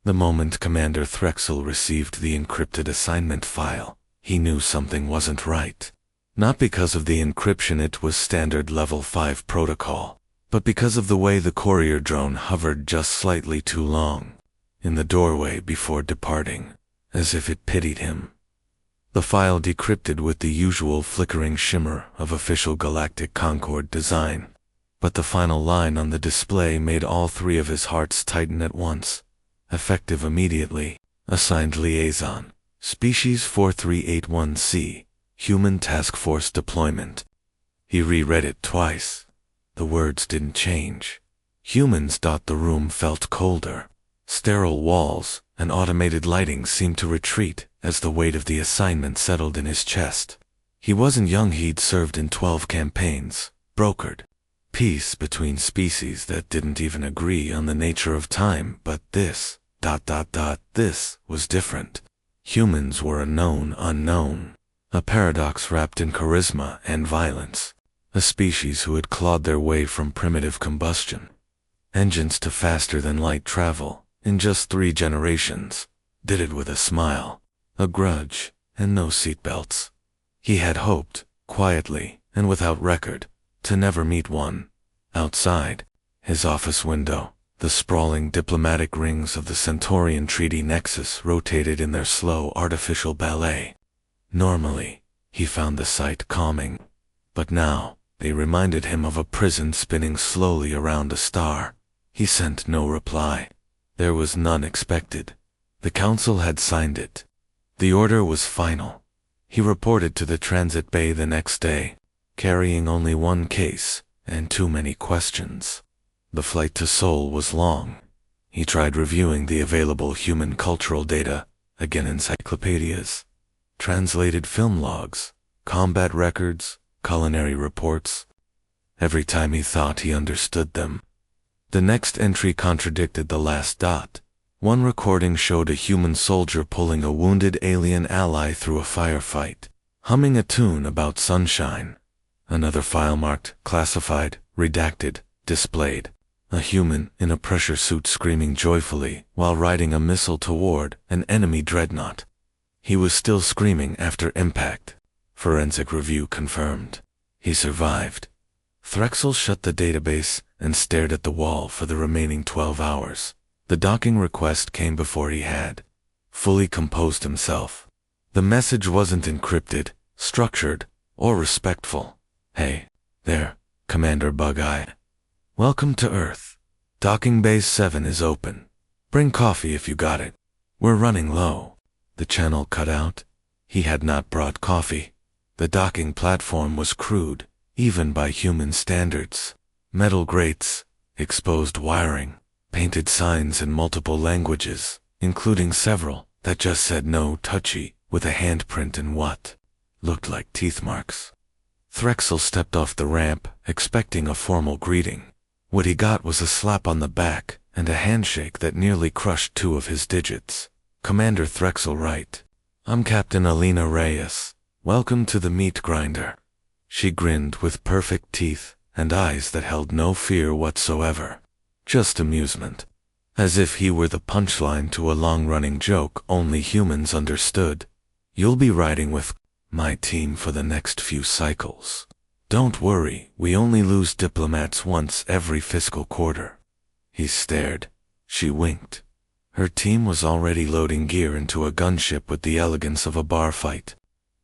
The moment Commander Threxel received the encrypted assignment file, he knew something wasn't right. Not because of the encryption, it was standard level 5 protocol, but because of the way the courier drone hovered just slightly too long in the doorway before departing, as if it pitied him. The file decrypted with the usual flickering shimmer of official Galactic Concord design, but the final line on the display made all three of his hearts tighten at once. Effective immediately. Assigned liaison. Species 4381C. Human Task Force Deployment. He reread it twice. The words didn't change. Humans. The room felt colder. Sterile walls and automated lighting seemed to retreat as the weight of the assignment settled in his chest. He wasn't young, he'd served in 12 campaigns, brokered peace between species that didn't even agree on the nature of time, but this was different. Humans were a known unknown, a paradox wrapped in charisma and violence, a species who had clawed their way from primitive combustion engines to faster-than-light travel in just 3 generations, did it with a smile, a grudge, and no seatbelts. He had hoped, quietly and without record, to never meet one. Outside his office window, the sprawling diplomatic rings of the Centaurian Treaty Nexus rotated in their slow artificial ballet. Normally, he found the sight calming, but now they reminded him of a prison spinning slowly around a star. He sent no reply. There was none expected. The council had signed it. The order was final. He reported to the transit bay the next day, carrying only one case and too many questions. The flight to Seoul was long. He tried reviewing the available human cultural data, again encyclopedias, translated film logs, combat records, culinary reports. Every time he thought he understood them, the next entry contradicted the last. One recording showed a human soldier pulling a wounded alien ally through a firefight, humming a tune about sunshine. Another file marked classified, redacted, displayed a human in a pressure suit screaming joyfully while riding a missile toward an enemy dreadnought. He was still screaming after impact. Forensic review confirmed. He survived. Threxel shut the database and stared at the wall for the remaining 12 hours. The docking request came before he had fully composed himself. The message wasn't encrypted, structured, or respectful. Hey, there, Commander Bug-Eye. Welcome to Earth. Docking Bay 7 is open. Bring coffee if you got it. We're running low. The channel cut out. He had not brought coffee. The docking platform was crude, even by human standards. Metal grates, exposed wiring, painted signs in multiple languages, including several that just said no touchy, with a handprint and what looked like teeth marks. Threxel stepped off the ramp, expecting a formal greeting. What he got was a slap on the back and a handshake that nearly crushed 2 of his digits. Commander Threxel, right? I'm Captain Alina Reyes. Welcome to the meat grinder. She grinned with perfect teeth and eyes that held no fear whatsoever. Just amusement. As if he were the punchline to a long-running joke only humans understood. You'll be riding with my team for the next few cycles. Don't worry, we only lose diplomats once every fiscal quarter. He stared. She winked. Her team was already loading gear into a gunship with the elegance of a bar fight.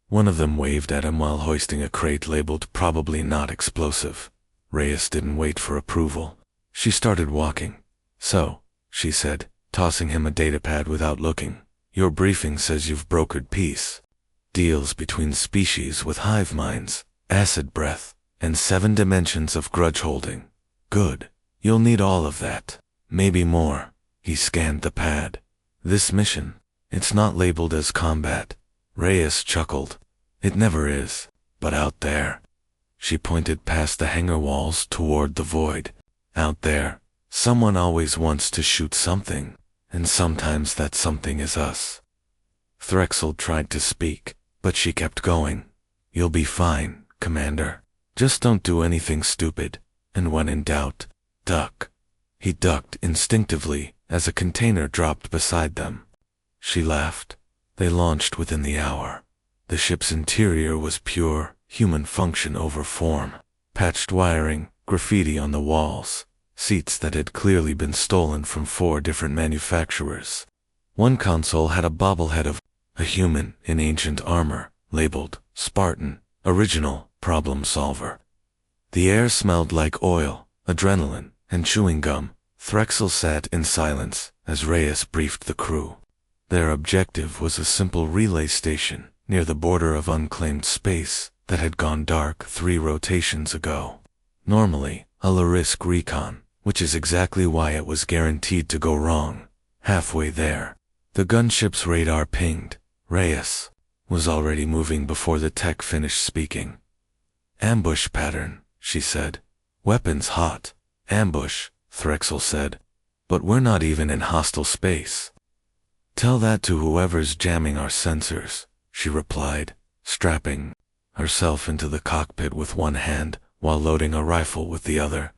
One of them waved at him while hoisting a crate labeled probably not explosive. Reyes didn't wait for approval. She started walking. So, she said, tossing him a datapad without looking, your briefing says you've brokered peace. Deals between species with hive minds, acid breath, and 7 dimensions of grudge holding. Good. You'll need all of that. Maybe more. He scanned the pad. This mission, it's not labeled as combat. Reyes chuckled. It never is. But out there. She pointed past the hangar walls toward the void. Out there, someone always wants to shoot something, and sometimes that something is us. Threxel tried to speak, but she kept going. You'll be fine, Commander. Just don't do anything stupid, and when in doubt, duck. He ducked instinctively as a container dropped beside them. She laughed. They launched within the hour. The ship's interior was pure, human function over form. Patched wiring, graffiti on the walls, seats that had clearly been stolen from 4 different manufacturers. One console had a bobblehead of a human in ancient armor, labeled Spartan, Original, Problem Solver. The air smelled like oil, adrenaline, and chewing gum. Threxel sat in silence as Reyes briefed the crew. Their objective was a simple relay station near the border of unclaimed space that had gone dark 3 rotations ago. Normally, a low-risk recon, which is exactly why it was guaranteed to go wrong. Halfway there, the gunship's radar pinged. Reyes was already moving before the tech finished speaking. Ambush pattern, she said. Weapons hot. Ambush, Threxel said. But we're not even in hostile space. Tell that to whoever's jamming our sensors, she replied, strapping herself into the cockpit with one hand while loading a rifle with the other.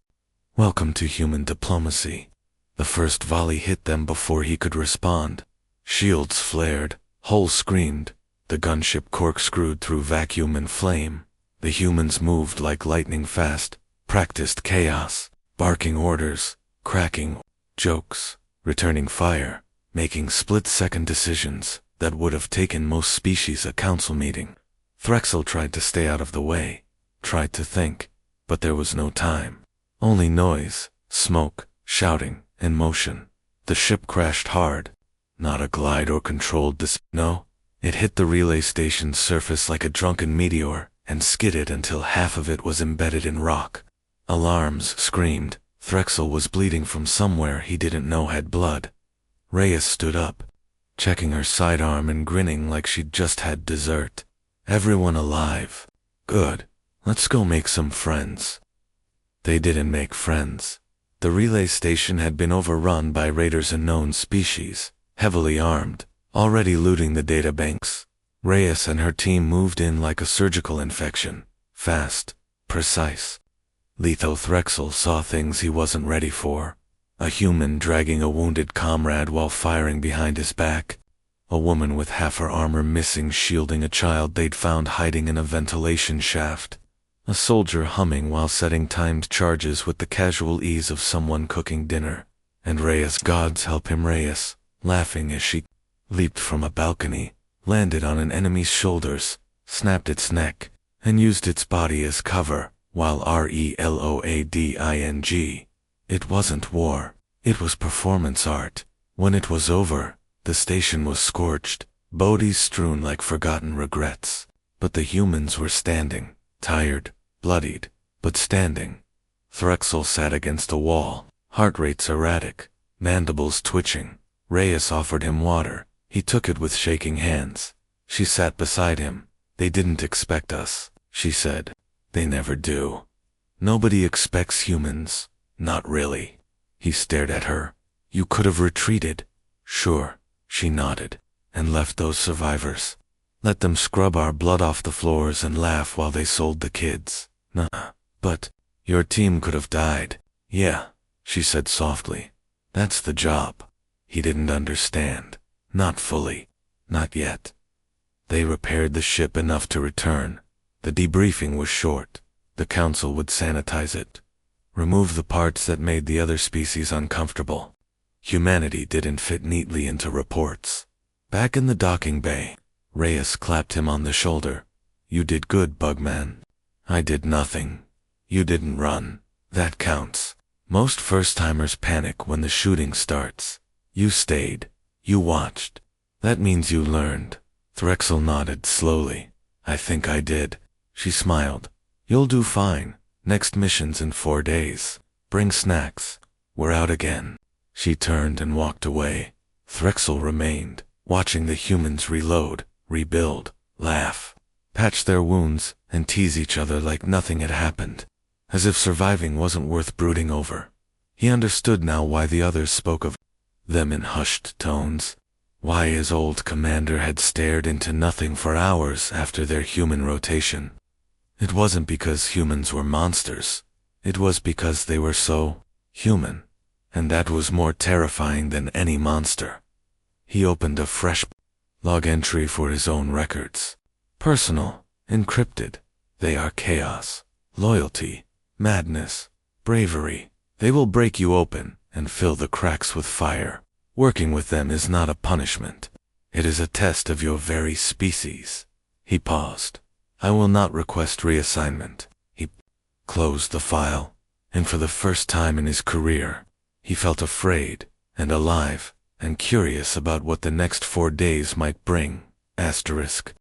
Welcome to human diplomacy. The first volley hit them before he could respond. Shields flared, holes screamed, the gunship corkscrewed through vacuum and flame. The humans moved like lightning fast, practiced chaos, barking orders, cracking jokes, returning fire, making split-second decisions that would have taken most species a council meeting. Threxel tried to stay out of the way, tried to think, but there was no time. Only noise, smoke, shouting, and motion. The ship crashed hard. Not a glide or controlled no. It hit the relay station's surface like a drunken meteor and skidded until half of it was embedded in rock. Alarms screamed. Threxel was bleeding from somewhere he didn't know had blood. Reyes stood up, checking her sidearm and grinning like she'd just had dessert. Everyone alive. Good. Let's go make some friends. They didn't make friends. The relay station had been overrun by raiders and known species, heavily armed, already looting the databanks. Reyes and her team moved in like a surgical infection, fast, precise. Letho Threxel saw things he wasn't ready for. A human dragging a wounded comrade while firing behind his back. A woman with half her armor missing shielding a child they'd found hiding in a ventilation shaft. A soldier humming while setting timed charges with the casual ease of someone cooking dinner. And Reyes, Gods help him Reyes, laughing as she leaped from a balcony, landed on an enemy's shoulders, snapped its neck, and used its body as cover, while reloading. It wasn't war, it was performance art. When it was over, the station was scorched, bodies strewn like forgotten regrets. But the humans were standing, tired, bloodied, but standing. Threxel sat against a wall, heart rates erratic, mandibles twitching. Reyes offered him water. He took it with shaking hands. She sat beside him. They didn't expect us, she said. They never do. Nobody expects humans. Not really. He stared at her. You could have retreated. Sure, she nodded, and left those survivors. Let them scrub our blood off the floors and laugh while they sold the kids. Nah, but your team could have died. Yeah, she said softly. That's the job. He didn't understand. Not fully. Not yet. They repaired the ship enough to return. The debriefing was short. The council would sanitize it. Remove the parts that made the other species uncomfortable. Humanity didn't fit neatly into reports. Back in the docking bay, Reyes clapped him on the shoulder. You did good, Bugman. I did nothing. You didn't run. That counts. Most first-timers panic when the shooting starts. You stayed. You watched. That means you learned. Threxel nodded slowly. I think I did. She smiled. You'll do fine. Next mission's in 4 days. Bring snacks. We're out again. She turned and walked away. Threxel remained, watching the humans reload, rebuild, laugh, patch their wounds, and tease each other like nothing had happened. As if surviving wasn't worth brooding over. He understood now why the others spoke of them in hushed tones. Why his old commander had stared into nothing for hours after their human rotation. It wasn't because humans were monsters. It was because they were so human. and that was more terrifying than any monster. He opened a fresh log entry for his own records. Personal, encrypted. They are chaos, loyalty, madness, bravery. They will break you open and fill the cracks with fire. Working with them is not a punishment. It is a test of your very species. He paused. I will not request reassignment. He closed the file, and for the first time in his career, he felt afraid and alive and curious about what the next 4 days might bring. Asterisk.